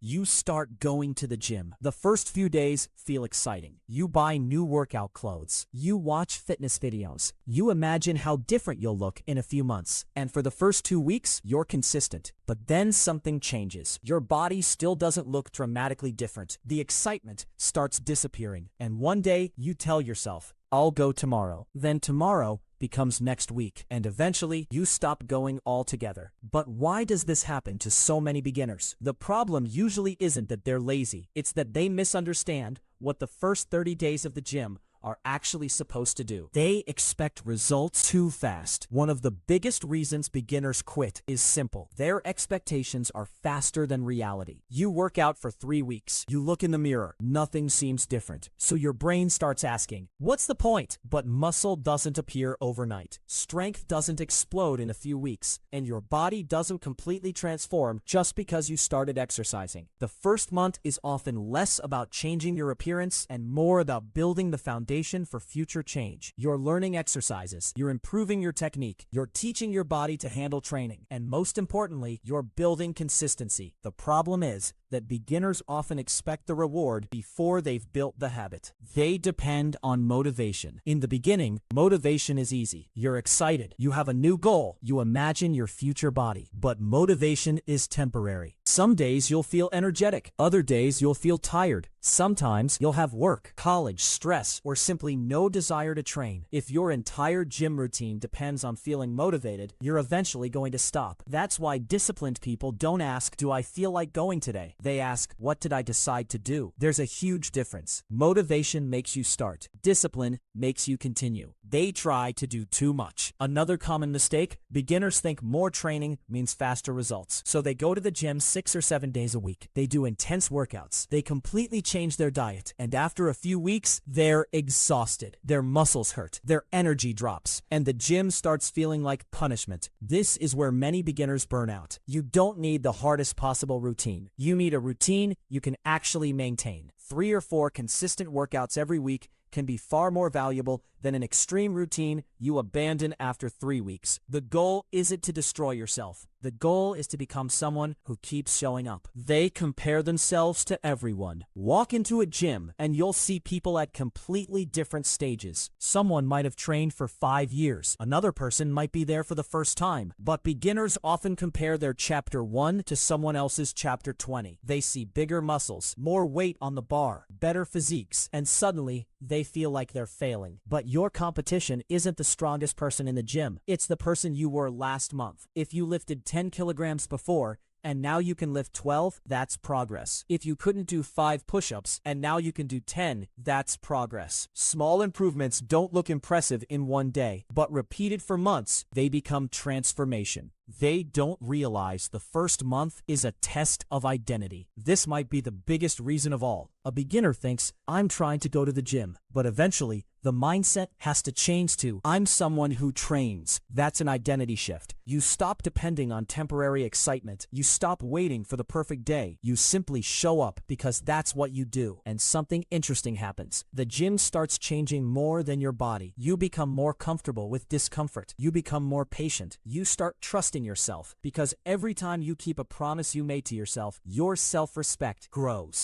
You start going to the gym. The first few days feel exciting. You buy new workout clothes. You watch fitness videos. You imagine how different you'll look in a few months. And for the first 2 weeks, you're consistent. But then something changes. Your body still doesn't look dramatically different. The excitement starts disappearing. And one day, you tell yourself, I'll go tomorrow. Then tomorrow becomes next week, and eventually you stop going altogether. But why does this happen to so many beginners? The problem usually isn't that they're lazy. It's that they misunderstand what the first 30 days of the gym are actually supposed to do. They expect results too fast. One of the biggest reasons beginners quit is simple. Their expectations are faster than reality. You work out for 3 weeks. You look in the mirror. Nothing seems different. So your brain starts asking, what's the point? But muscle doesn't appear overnight. Strength doesn't explode in a few weeks. And your body doesn't completely transform just because you started exercising. The first month is often less about changing your appearance and more about building the foundation for future change. You're learning exercises, you're improving your technique, you're teaching your body to handle training, and most importantly, you're building consistency. The problem is that beginners often expect the reward before they've built the habit. They depend on motivation. In the beginning, motivation is easy. You're excited, you have a new goal, you imagine your future body. But motivation is temporary. Some days you'll feel energetic, other days you'll feel tired. Sometimes you'll have work, college, stress, or simply no desire to train. If your entire gym routine depends on feeling motivated, you're eventually going to stop. That's why disciplined people don't ask, do I feel like going today? They ask, what did I decide to do? There's a huge difference. Motivation makes you start. Discipline makes you continue. They try to do too much. Another common mistake, beginners think more training means faster results. So they go to the gym 6 or 7 days a week. They do intense workouts. They completely change their diet. And after a few weeks, they're exhausted. Their muscles hurt. Their energy drops. And the gym starts feeling like punishment. This is where many beginners burn out. You don't need the hardest possible routine. You need a routine you can actually maintain. 3 or 4 consistent workouts every week can be far more valuable than an extreme routine you abandon after 3 weeks. The goal isn't to destroy yourself. The goal is to become someone who keeps showing up. They compare themselves to everyone. Walk into a gym and you'll see people at completely different stages. Someone might have trained for 5 years. Another person might be there for the first time. But beginners often compare their chapter 1 to someone else's chapter 20. They see bigger muscles, more weight on the bar, better physiques, and suddenly they feel like they're failing. But your competition isn't the strongest person in the gym. It's the person you were last month. If you lifted 10 kilograms before, and now you can lift 12, that's progress. If you couldn't do 5 push-ups, and now you can do 10, that's progress. Small improvements don't look impressive in one day, but repeated for months, they become transformation. They don't realize the first month is a test of identity. This might be the biggest reason of all. A beginner thinks, I'm trying to go to the gym, but eventually, the mindset has to change to, I'm someone who trains. That's an identity shift. You stop depending on temporary excitement. You stop waiting for the perfect day. You simply show up because that's what you do. And something interesting happens. The gym starts changing more than your body. You become more comfortable with discomfort. You become more patient. You start trusting yourself because every time you keep a promise you made to yourself, your self-respect grows.